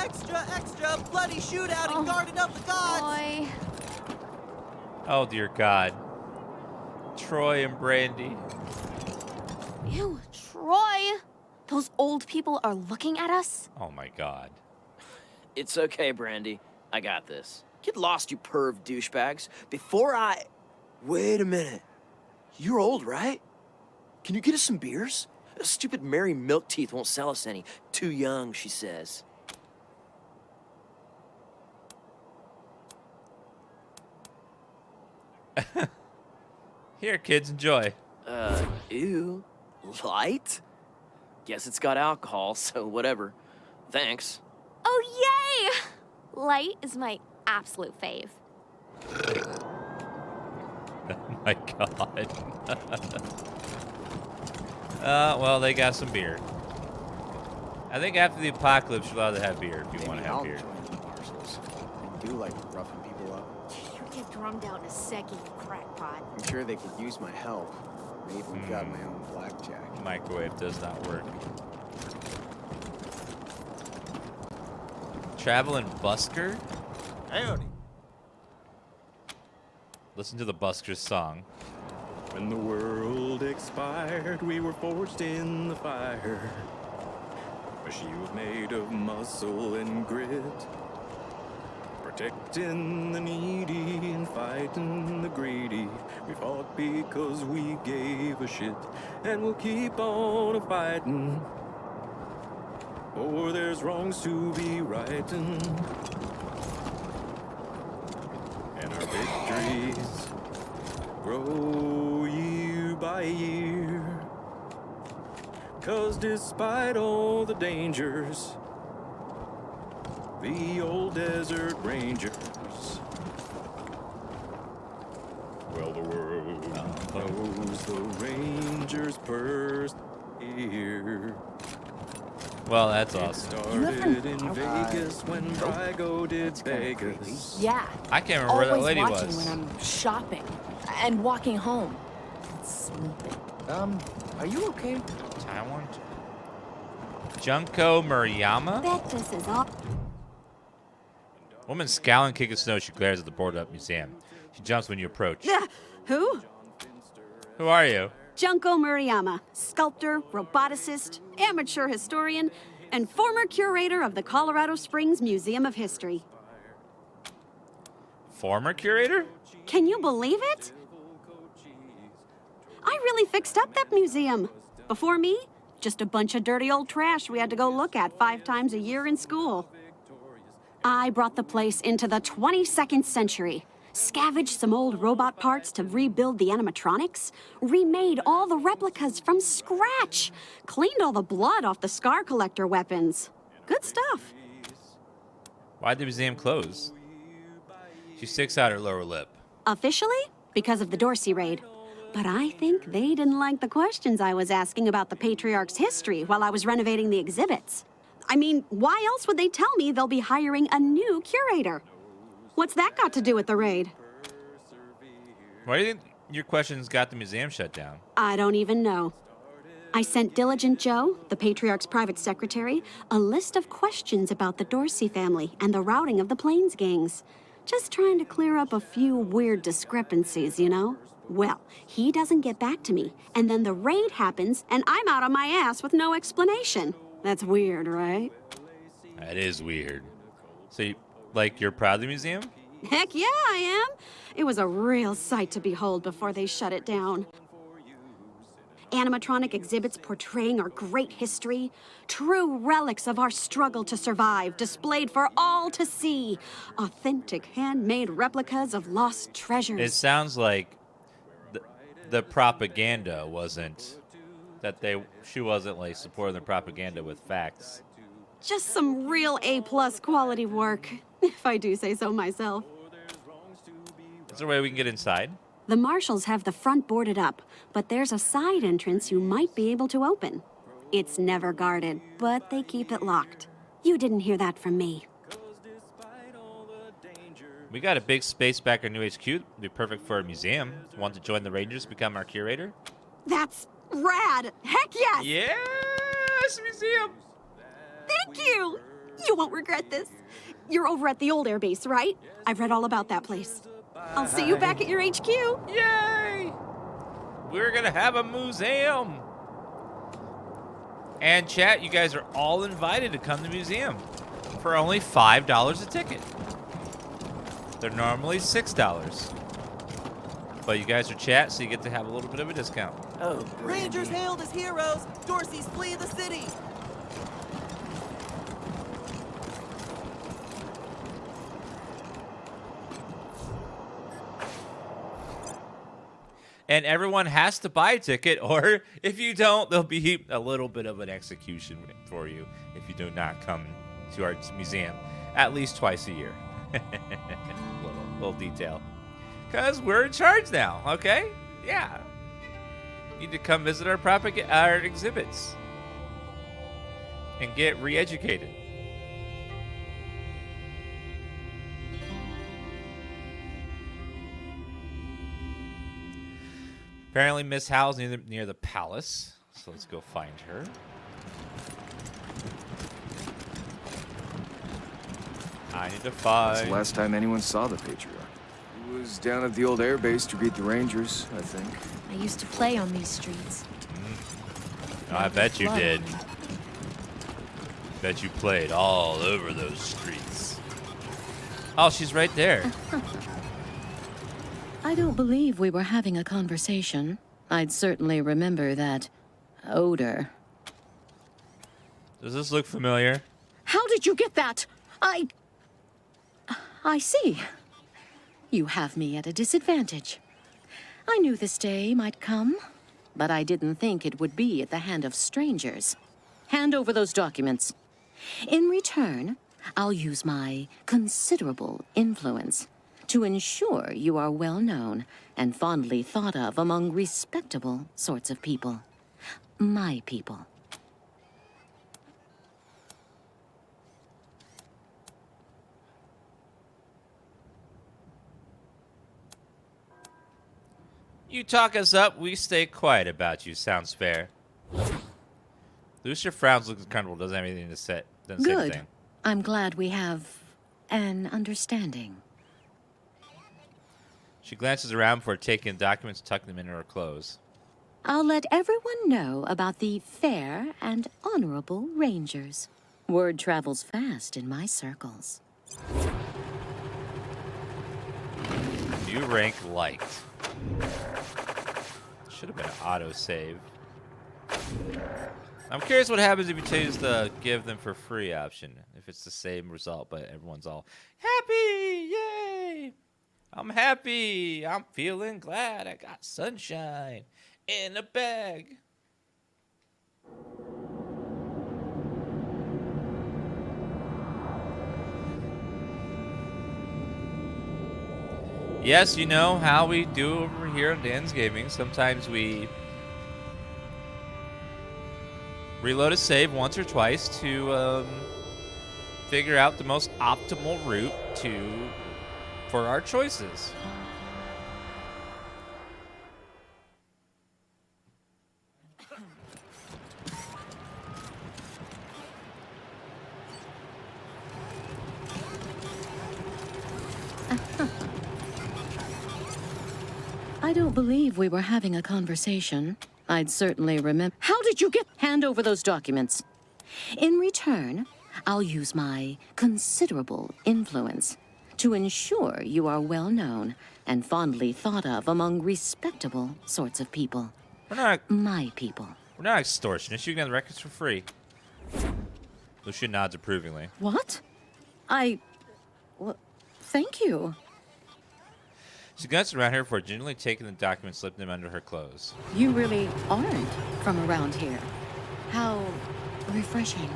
Extra, extra, bloody shootout in Garden of the Gods! Boy. Oh, dear God. Troy and Brandy. Ew, Troy. Those old people are looking at us. Oh, my God. It's okay, Brandy. I got this. Get lost, you perv douchebags. Before I... Wait a minute. You're old, right? Can you get us some beers? Stupid Mary Milkteeth won't sell us any. Too young, she says. Here, kids, enjoy. Ew. Light? Guess it's got alcohol, so whatever. Thanks. Oh, yay! Light is my absolute fave. Oh, my God. Well, they got some beer. I think after the apocalypse, you're allowed to have beer if you want to have beer. Join the parcels. I do like roughing people up. You'll get drummed out in a second, you crackpot. I'm sure they could use my help. I even got my own blackjack. Microwave does not work. Traveling busker? Howdy. Listen to the Buskers song. When the world expired, we were forged in the fire. A shield made of muscle and grit. Protecting the needy and fighting the greedy. We fought because we gave a shit. And we'll keep on a-fighting. For there's wrongs to be righting. And our victories grow year by year. 'Cause despite all the dangers, the old desert rangers, well, the world knows the rangers persevere. Well, that's awesome. Started in Vegas when Brygo did Vegas. Yeah. I can't remember where that Always lady watching was. when I'm shopping and walking home. And sleeping. Are you okay? Taiwan? Junko Murayama? Bet this is all. Woman scowling, kicking snow. She glares at the boarded up museum. She jumps when you approach. Who? Who are you? Junko Murayama, sculptor, roboticist, amateur historian, and former curator of the Colorado Springs Museum of History. Former curator? Can you believe it? I really fixed up that museum. Before me, just a bunch of dirty old trash we had to go look at 5 times a year in school. I brought the place into the 22nd century, scavenged some old robot parts to rebuild the animatronics, remade all the replicas from scratch, cleaned all the blood off the scar collector weapons. Good stuff. Why'd the museum close? She sticks out her lower lip. Officially, because of the Dorsey raid. But I think they didn't like the questions I was asking about the Patriarch's history while I was renovating the exhibits. I mean, why else would they tell me they'll be hiring a new curator? What's that got to do with the raid? Why do you think your questions got the museum shut down? I don't even know. I sent Diligent Joe, the Patriarch's private secretary, a list of questions about the Dorsey family and the routing of the Plains gangs. Just trying to clear up a few weird discrepancies, you know? Well, he doesn't get back to me, and then the raid happens, and I'm out on my ass with no explanation. That's weird, right? That is weird. So, you're proud of the museum? Heck yeah, I am. It was a real sight to behold before they shut it down. Animatronic exhibits portraying our great history, true relics of our struggle to survive, displayed for all to see. Authentic handmade replicas of lost treasures. It sounds like the propaganda wasn't she wasn't supporting the propaganda with facts. Just some real A+ quality work, if I do say so myself. Is there a way we can get inside? The marshals have the front boarded up, but there's a side entrance you might be able to open. It's never guarded, but they keep it locked. You didn't hear that from me. We got a big space back at New HQ. It'd be perfect for a museum. Want to join the Rangers, become our curator? That's rad! Heck yes! Yes, museum! Thank you! You won't regret this. You're over at the old airbase, right? I've read all about that place. I'll see you back at your HQ. Yay! We're gonna have a museum. And chat, you guys are all invited to come to the museum for only $5 a ticket. They're normally $6. But you guys are chat, so you get to have a little bit of a discount. Oh, Rangers Brandy. hailed as heroes. Dorsey's flee the city. And everyone has to buy a ticket, or if you don't, there'll be a little bit of an execution for you if you do not come to our museum at least twice a year. little detail. Because we're in charge now, okay? Yeah. You need to come visit our exhibits and get re-educated. Apparently, Miss Howell's near the palace, so let's go find her. I need to That's find. the last time anyone saw the patriarch. He was down at the old airbase to greet the Rangers, I think. I used to play on these streets. I bet you Blood did. on me. Bet you played all over those streets. Oh, she's right there. I don't believe we were having a conversation. I'd certainly remember that odor. Does this look familiar? How did you get that? I see. You have me at a disadvantage. I knew this day might come, but I didn't think it would be at the hand of strangers. Hand over those documents. In return, I'll use my considerable influence to ensure you are well known and fondly thought of among respectable sorts of people. My people. You talk us up, we stay quiet about you. Sounds fair. Lucia frowns, looks uncomfortable, doesn't have anything to say. Doesn't say Good. anything. I'm glad we have an understanding. She glances around before taking the documents and tucking them into her clothes. I'll let everyone know about the fair and honorable Rangers. Word travels fast in my circles. New rank liked. Should have been an autosave. I'm curious what happens if you choose the give them for free option. If it's the same result, but everyone's all happy. Yay! I'm happy. I'm feeling glad. I got sunshine in a bag. Yes, you know how we do over here at DansGaming. Sometimes we reload a save once or twice to figure out the most optimal route for our choices. I don't believe we were having a conversation. I'd certainly remember. How did you get? Hand over those documents. In return, I'll use my considerable influence to ensure you are well known and fondly thought of among respectable sorts of people. My people. We're not extortionists. You can get the records for free. Lucia nods approvingly. What? Well, thank you. She glances around here before gingerly taking the documents, slipping them under her clothes. You really aren't from around here. How refreshing.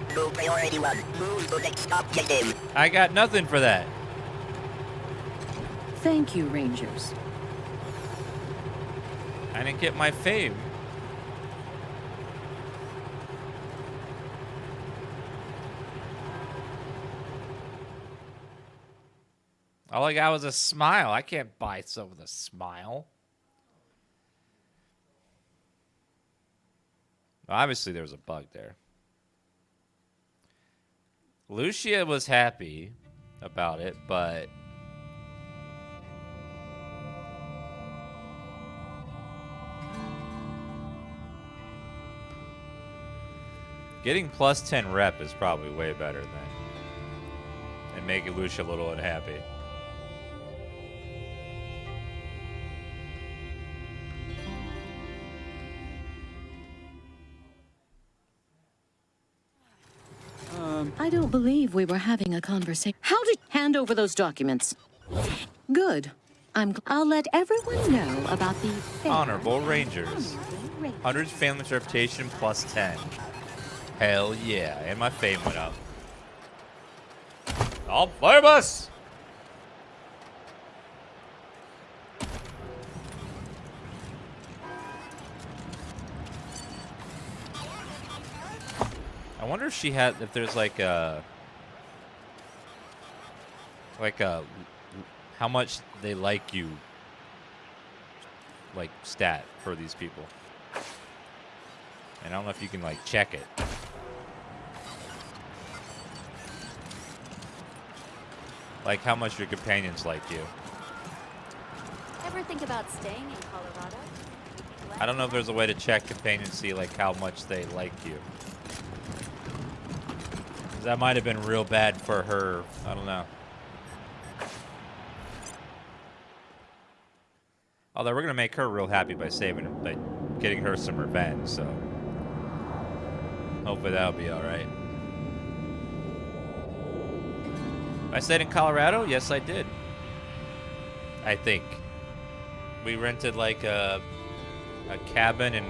Priority 1. Move to next objective. I got nothing for that. Thank you, Rangers. I didn't get my fame. All I got was a smile. I can't buy stuff with a smile. Obviously, there was a bug there. Lucia was happy about it, but getting plus 10 rep is probably way better than and making Lucia a little unhappy. I don't believe we were having a conversation. How did hand over those documents? Good. I'll let everyone know about the Honorable Rangers. 100 family's reputation plus 10. Hell yeah. And my fame went up. All flame us! I wonder if she had, if there's like a, how much they like you, like stat for these people. And I don't know if you can like check it. Like how much your companions like you. Ever think about staying in Colorado? I don't know if there's a way to check companions, see like how much they like you. 'Cause that might have been real bad for her. I don't know. Although we're gonna make her real happy by saving him, by getting her some revenge. So hopefully that'll be all right. I stayed in Colorado. Yes, I did. I think we rented like a cabin, and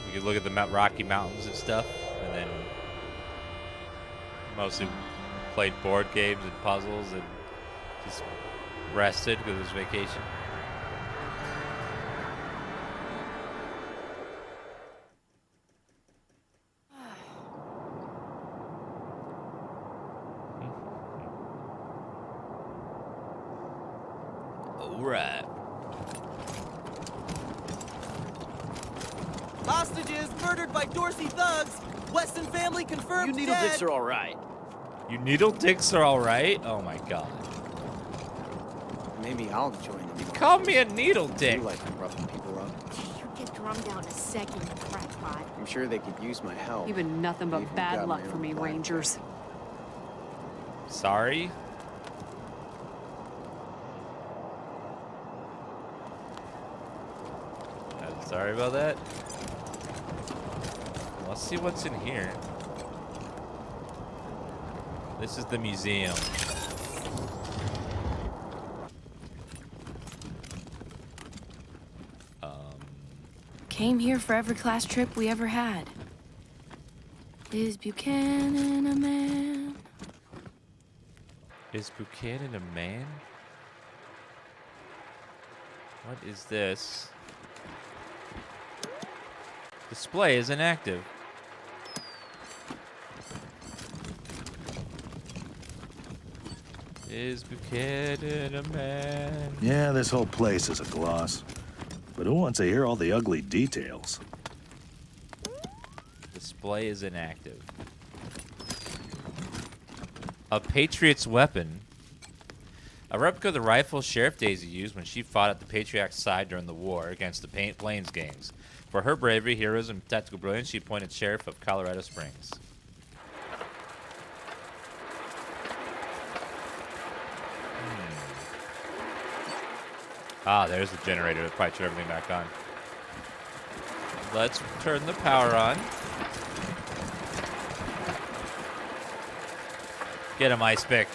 we could look at the Rocky Mountains and stuff, and then mostly played board games and puzzles and just rested because it was vacation. All right. Hostages murdered by Dorsey thugs. Weston family confirmed You needle dead. dicks are all right. You needle dicks are all right? Oh my god. Maybe I'll join them. You call me a needle dick. You like roughing people up. You get drummed out in a second, you crackpot. I'm sure they could use my help. You've been nothing Even but bad got luck my for own me, black Rangers. Sorry? Sorry about that. Let's see what's in here. This is the museum. Came here for every class trip we ever had. Is Buchanan a man? Is Buchanan a man? What is this? Display is inactive. Is Buchanan a man? Yeah, this whole place is a gloss. But who wants to hear all the ugly details? Display is inactive. A Patriot's weapon. A replica of the rifle Sheriff Daisy used when she fought at the Patriot's side during the war against the Plains gangs. For her bravery, heroism, and tactical brilliance, she appointed Sheriff of Colorado Springs. Ah, there's the generator. That probably turned everything back on. Let's turn the power on. Get him, Ice Pick.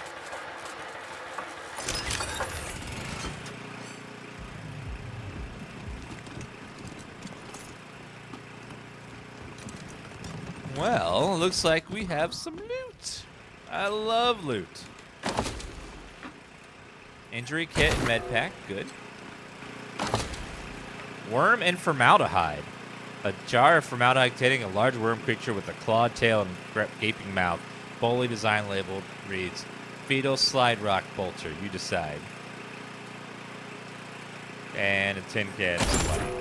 Well, looks like we have some loot. I love loot. Injury kit and med pack, good. Worm and formaldehyde. A jar of formaldehyde containing a large worm creature with a clawed tail and gaping mouth. Boldly design labeled reads, Fetal Slide Rock Bolter, you decide. And a tin can of money.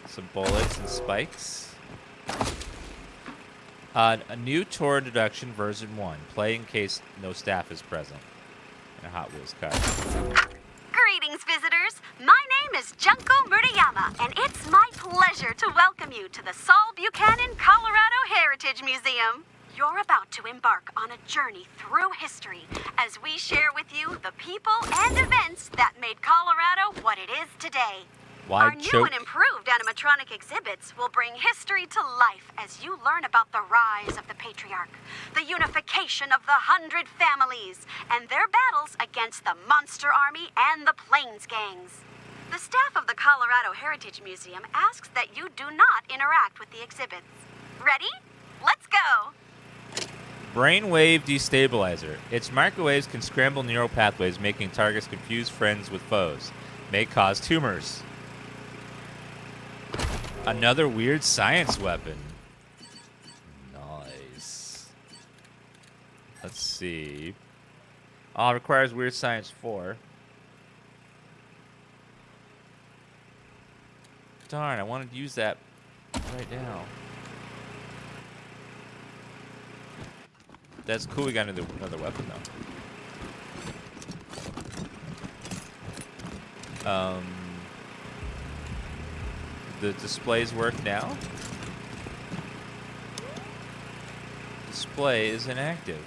Some bullets and spikes. A new tour introduction version 1. Play in case no staff is present. And a Hot Wheels car. Greetings, visitors. My name is Junko Murayama, and it's my pleasure to welcome you to the Saul Buchanan, Colorado Heritage Museum. You're about to embark on a journey through history as we share with you the people and events that made Colorado what it is today. Our new and improved animatronic exhibits will bring history to life as you learn about the rise of the patriarch, the unification of the 100 families, and their battles against the Monster Army and the Plains Gangs. The staff of the Colorado Heritage Museum asks that you do not interact with the exhibits. Ready? Let's go! Brainwave Destabilizer. Its microwaves can scramble neural pathways, making targets confuse friends with foes. May cause tumors. Another weird science weapon. Nice. Let's see. Oh, it requires weird science 4. Darn, I wanted to use that right now. That's cool, we got another weapon though. The displays work now? Display is inactive.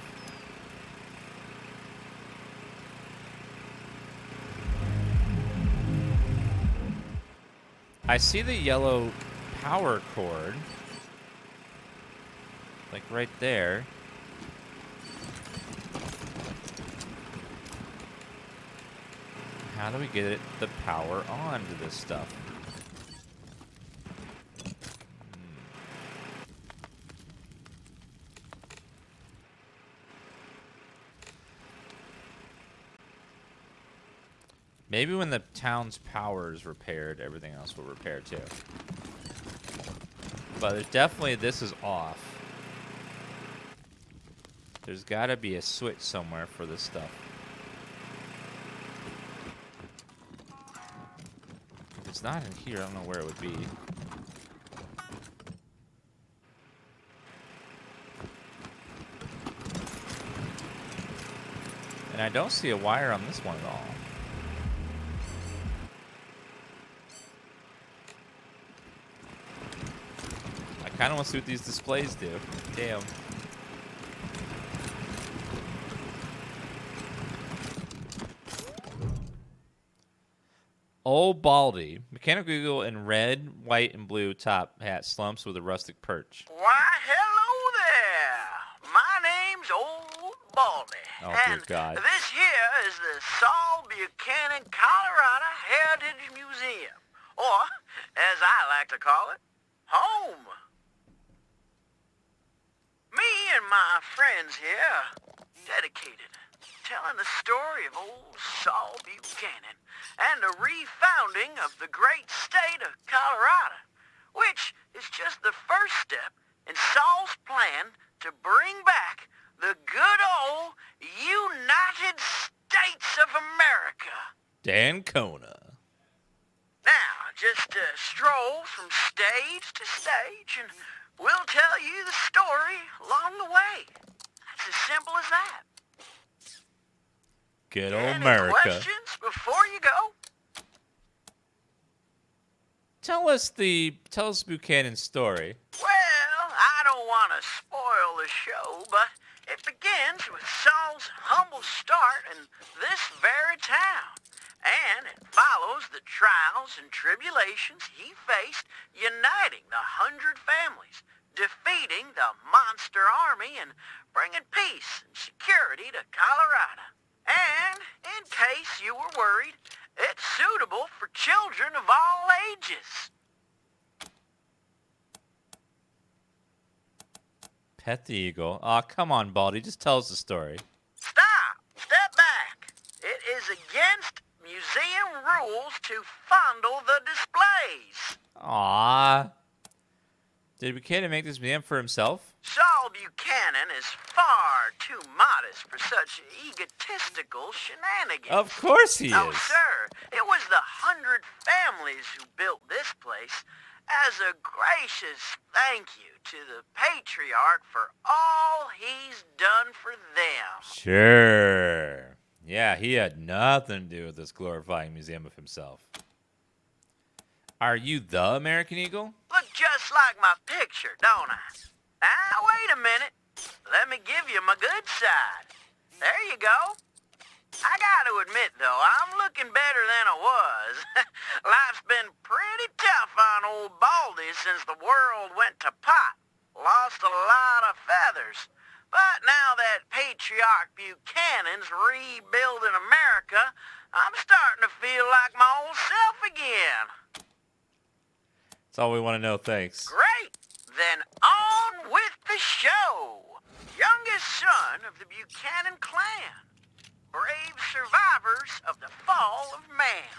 I see the yellow power cord. Like right there. How do we get the power on to this stuff? Maybe when the town's power is repaired, everything else will repair too. But there's definitely, this is off. There's gotta be a switch somewhere for this stuff. If it's not in here, I don't know where it would be. And I don't see a wire on this one at all. I kind of want to see what these displays do. Damn. Old Baldy. Mechanical Eagle in red, white, and blue top hat slumps with a rustic perch. Why, hello there. My name's Old Baldy. Oh, dear God. This here is the Saul Buchanan, Colorado Heritage Museum. Or, as I like to call it, home. Me and my friends here, dedicated, telling the story of old Saul Buchanan and the refounding of the great state of Colorado, which is just the first step in Saul's plan to bring back the good old United States of America. Dan Kona. Now, just stroll from stage to stage and we'll tell you the story along the way. It's as simple as that. Good old Any America. questions before you go? Tell us Buchanan's story. Well, I don't want to spoil the show, but it begins with Saul's humble start in this very town. And it follows the trials and tribulations he faced uniting the 100 families, defeating the Monster Army, and bringing peace and security to Colorado. And, in case you were worried, it's suitable for children of all ages. Pet the Eagle. Aw, come on, Baldy. Just tell us the story. Stop! Step back! It is against museum rules to fondle the displays. Aw. Did Buchanan make this museum for himself? Saul Buchanan is far too modest for such egotistical shenanigans. Of course he Oh, is. sir, it was the 100 families who built this place, as a gracious thank you to the patriarch for all he's done for them. Sure. Yeah, he had nothing to do with this glorifying museum of himself. Are you the American Eagle? Look just like my picture, don't I? Now, wait a minute. Let me give you my good side. There you go. I gotta admit, though, I'm looking better than I was. Life's been pretty tough on old Baldy since the world went to pot. Lost a lot of feathers. But now that Patriarch Buchanan's rebuilding America, I'm starting to feel like my old self again. That's all we want to know, thanks. Great! Then on with the show! Youngest son of the Buchanan clan. Brave survivors of the fall of man.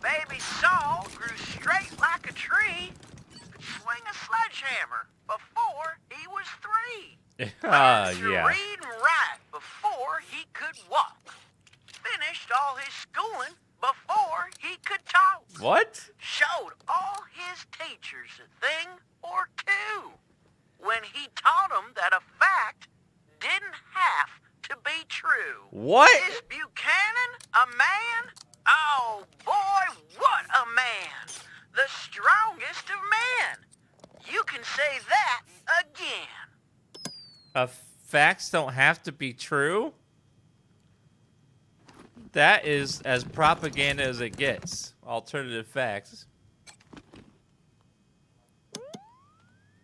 Baby Saul grew straight like a tree. Could swing a sledgehammer before he was 3. Learned to Yeah. read and write before he could walk. Finished all his schooling before he could talk. What? Showed all his teachers a thing or two when he taught them that a fact didn't have to be true. What? Is Buchanan a man? Oh boy, what a man! The strongest of men. You can say that again. Facts don't have to be true? That is as propaganda as it gets. Alternative facts.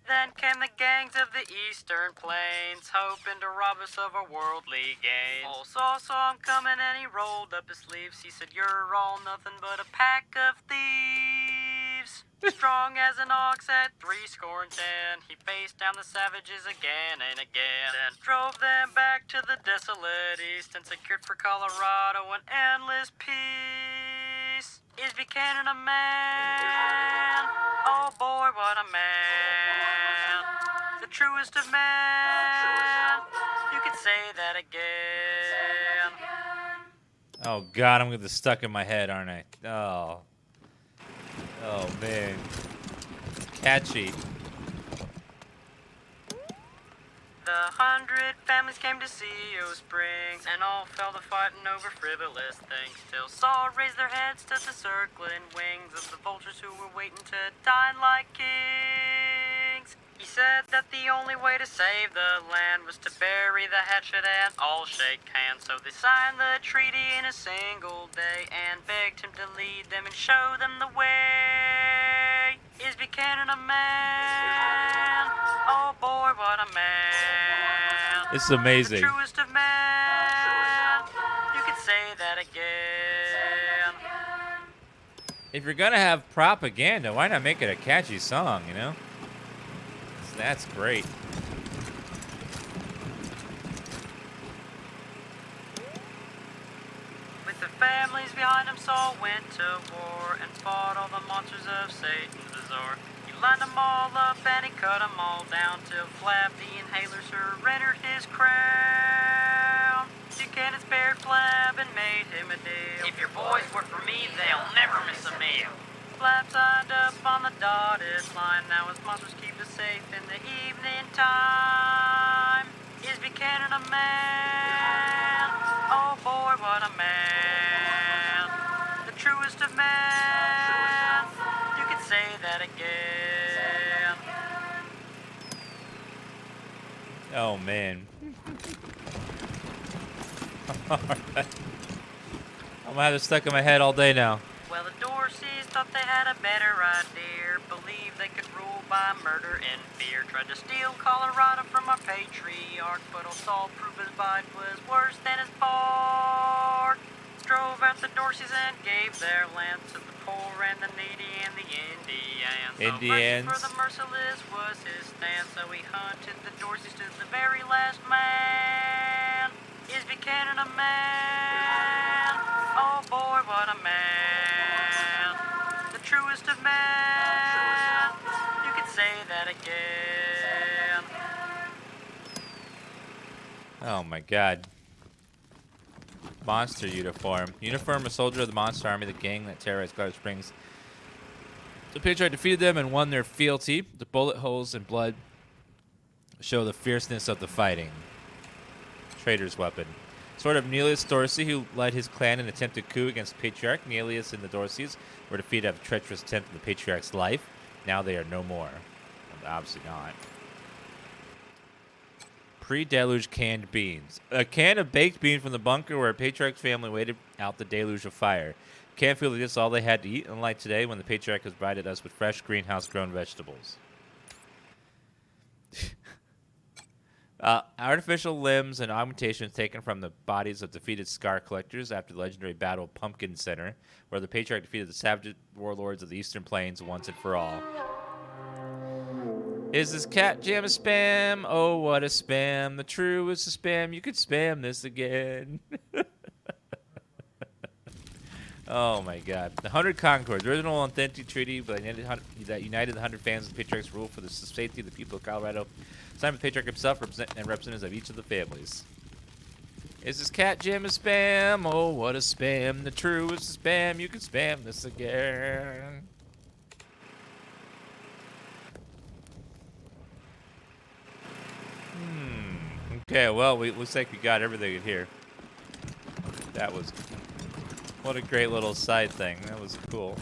Then came the gangs of the eastern plains, hoping to rob us of our worldly gains. All saw him coming and he rolled up his sleeves. He said, "You're all nothing but a pack of thieves." Strong as an ox at 70, he faced down the savages again and again. Then drove them back to the desolate east and secured for Colorado an endless peace. Is Buchanan a man? Oh boy, what a man. The truest of men. You could say that again. Oh god, I'm gonna get this stuck in my head, aren't I? Oh. Oh man. It's catchy. The 100 families came to CO Springs, and all fell to fighting over frivolous things. Till Saul raised their heads to the circling wings of the vultures who were waiting to dine like kings. He said that the only way to save the land was to bury the hatchet and all shake hands. So they signed the treaty in a single day and begged him to lead them and show them the way. Is Buchanan a man? Oh boy, what a man. This is amazing. The truest of men. You could say that again. If you're gonna have propaganda, why not make it a catchy song, you know? That's great. With the families behind him, Saul went to war and fought all the monsters of Satan's bazaar. He lined them all up and he cut them all down till Flab the Inhaler surrendered his crown. Buchanan spared Flab and made him a deal. If your boys work for me, they'll never miss a meal. Flab signed up on the dotted line. Now his monsters keep us safe in the evening time. Is Buchanan a man? Oh boy, what a man. The truest of men. You could say that again. Oh man. Alright. I'm gonna have this stuck in my head all day now. Well, the Dorseys thought they had a better idea. Believed they could rule by murder and fear. Tried to steal Colorado from our patriarch, but old Saul proved his bite was worse than his bark. Drove out the Dorseys and gave their land to the poor and the needy and the Indians. Indians. So mercy for the merciless was his stand, so he hunted the Dorseys to the very last man. Is Buchanan a man? Oh boy, what a man. The truest of men. You could say that again. Oh my god. Monster uniform. Uniform, a soldier of the Monster Army, the gang that terrorized Colorado Springs. The Patriarch defeated them and won their fealty. The bullet holes and blood show the fierceness of the fighting. Traitor's weapon. Sword of Nelius Dorsey, who led his clan in an attempted coup against the Patriarch. Nelius and the Dorseys were defeated after a treacherous attempt in the Patriarch's life. Now they are no more. Well, obviously not. Pre-deluge canned beans. A can of baked beans from the bunker where a Patriarch's family waited out the deluge of fire. Can't feel like this is all they had to eat, unlike today when the Patriarch has provided us with fresh greenhouse-grown vegetables. Artificial limbs and augmentations taken from the bodies of defeated Scar collectors after the legendary battle of Pumpkin Center, where the Patriarch defeated the savage warlords of the Eastern Plains once and for all. Is this cat jam a spam? Oh, what a spam. The true is a spam. You could spam this again. Oh, my God. The 100 Concords. The original authentic treaty that united the 100 fans of the Patriarch's rule for the safety of the people of Colorado. Signed by the Patriarch himself and representatives of each of the families. Is this cat jam a spam? Oh, what a spam. The true is a spam. You can spam this again. Okay, well, looks like we got everything in here. That was... What a great little side thing. That was cool.